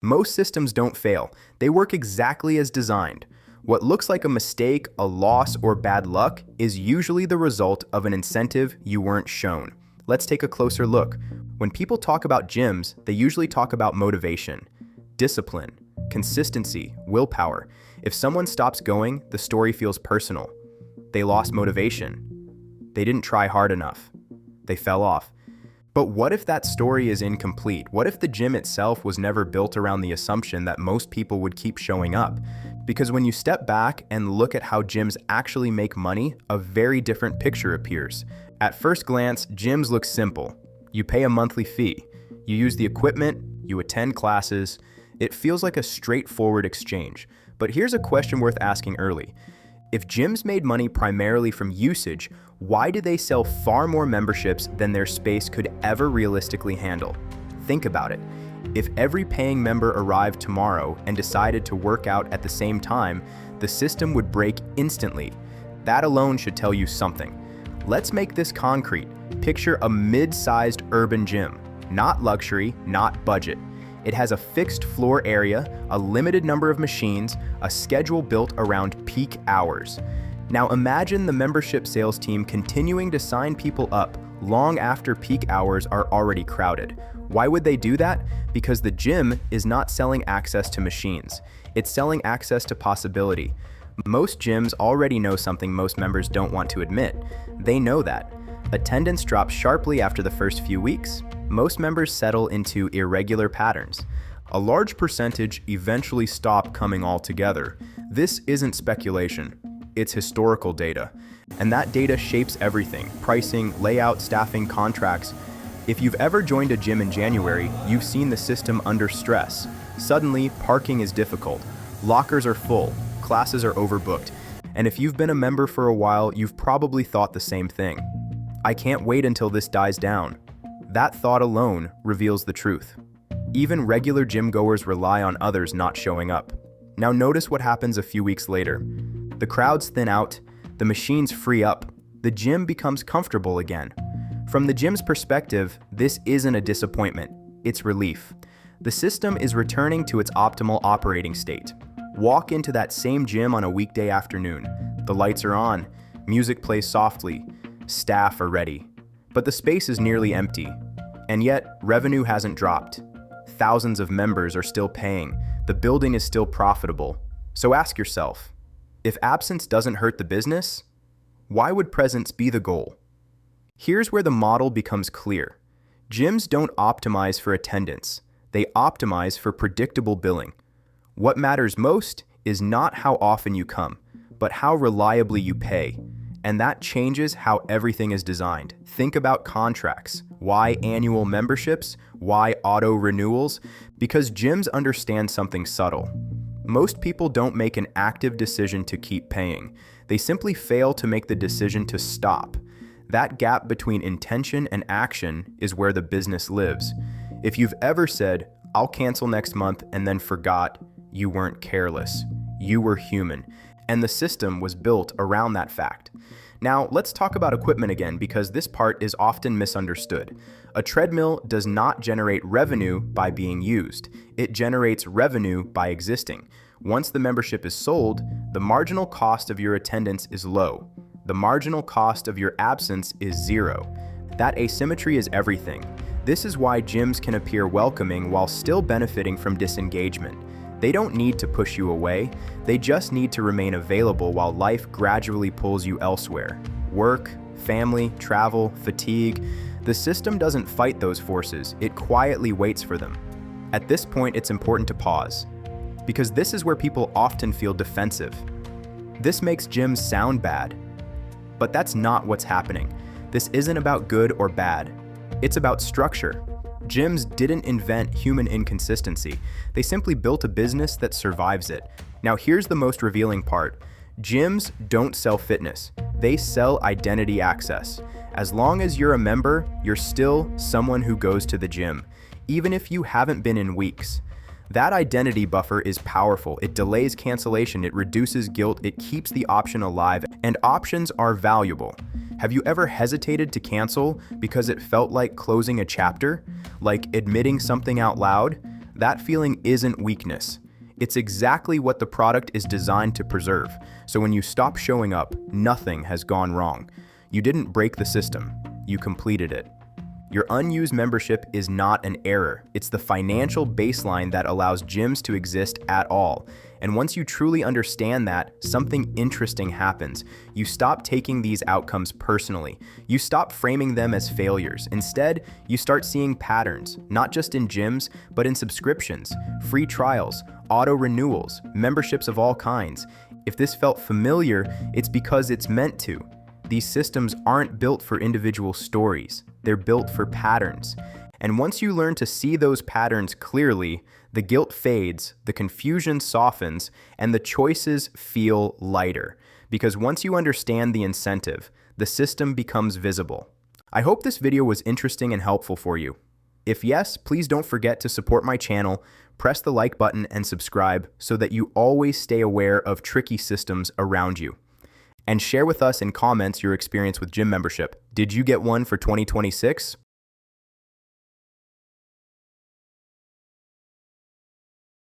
Most systems don't fail. They work exactly as designed. What looks like a mistake, a loss, or bad luck is usually the result of an incentive you weren't shown. Let's take a closer look. When people talk about gyms, they usually talk about motivation, discipline, consistency, willpower. If someone stops going, the story feels personal. They lost motivation. They didn't try hard enough. They fell off. But what if that story is incomplete? What if the gym itself was never built around the assumption that most people would keep showing up? Because when you step back and look at how gyms actually make money, a very different picture appears. At first glance, gyms look simple. You pay a monthly fee. You use the equipment, you attend classes. It feels like a straightforward exchange. But here's a question worth asking early. If gyms made money primarily from usage, why do they sell far more memberships than their space could ever realistically handle? Think about it. If every paying member arrived tomorrow and decided to work out at the same time, the system would break instantly. That alone should tell you something. Let's make this concrete. Picture a mid-sized urban gym. Not luxury, not budget. It has a fixed floor area, a limited number of machines, a schedule built around peak hours. Now imagine the membership sales team continuing to sign people up long after peak hours are already crowded. Why would they do that? Because the gym is not selling access to machines. It's selling access to possibility. Most gyms already know something most members don't want to admit. They know that. Attendance drops sharply after the first few weeks. Most members settle into irregular patterns. A large percentage eventually stop coming altogether. This isn't speculation. It's historical data. And that data shapes everything: pricing, layout, staffing, contracts. If you've ever joined a gym in January, you've seen the system under stress. Suddenly, parking is difficult. Lockers are full. Classes are overbooked. And if you've been a member for a while, you've probably thought the same thing. I can't wait until this dies down. That thought alone reveals the truth. Even regular gym goers rely on others not showing up. Now notice what happens a few weeks later. The crowds thin out, the machines free up, the gym becomes comfortable again. From the gym's perspective, this isn't a disappointment, it's relief. The system is returning to its optimal operating state. Walk into that same gym on a weekday afternoon. The lights are on, music plays softly, staff are ready. But the space is nearly empty. And yet, revenue hasn't dropped. Thousands of members are still paying. The building is still profitable. So ask yourself, if absence doesn't hurt the business, why would presence be the goal? Here's where the model becomes clear. Gyms don't optimize for attendance. They optimize for predictable billing. What matters most is not how often you come, but how reliably you pay. And that changes how everything is designed. Think about contracts. Why annual memberships? Why auto renewals? Because gyms understand something subtle. Most people don't make an active decision to keep paying. They simply fail to make the decision to stop. That gap between intention and action is where the business lives. If you've ever said, "I'll cancel next month," and then forgot, you weren't careless. You were human. And the system was built around that fact. Now, let's talk about equipment again, because this part is often misunderstood. A treadmill does not generate revenue by being used. It generates revenue by existing. Once the membership is sold, the marginal cost of your attendance is low. The marginal cost of your absence is zero. That asymmetry is everything. This is why gyms can appear welcoming while still benefiting from disengagement. They don't need to push you away. They just need to remain available while life gradually pulls you elsewhere. Work, family, travel, fatigue. The system doesn't fight those forces. It quietly waits for them. At this point, it's important to pause, because this is where people often feel defensive. This makes gyms sound bad, but that's not what's happening. This isn't about good or bad. It's about structure. Gyms didn't invent human inconsistency. They simply built a business that survives it. Now here's the most revealing part. Gyms don't sell fitness. They sell identity access. As long as you're a member, you're still someone who goes to the gym, even if you haven't been in weeks. That identity buffer is powerful. It delays cancellation, it reduces guilt, it keeps the option alive, and options are valuable. Have you ever hesitated to cancel because it felt like closing a chapter? Like admitting something out loud? that feeling isn't weakness. It's exactly what the product is designed to preserve. So when you stop showing up, nothing has gone wrong. You didn't break the system, you completed it. Your unused membership is not an error. It's the financial baseline that allows gyms to exist at all. And once you truly understand that, something interesting happens. You stop taking these outcomes personally. You stop framing them as failures. Instead, you start seeing patterns, not just in gyms, but in subscriptions, free trials, auto renewals, memberships of all kinds. If this felt familiar, it's because it's meant to. These systems aren't built for individual stories. They're built for patterns. And once you learn to see those patterns clearly, the guilt fades, the confusion softens, and the choices feel lighter. Because once you understand the incentive, the system becomes visible. I hope this video was interesting and helpful for you. If yes, please don't forget to support my channel, press the like button, and subscribe so that you always stay aware of tricky systems around you. And share with us in comments your experience with gym membership. Did you get one for 2026?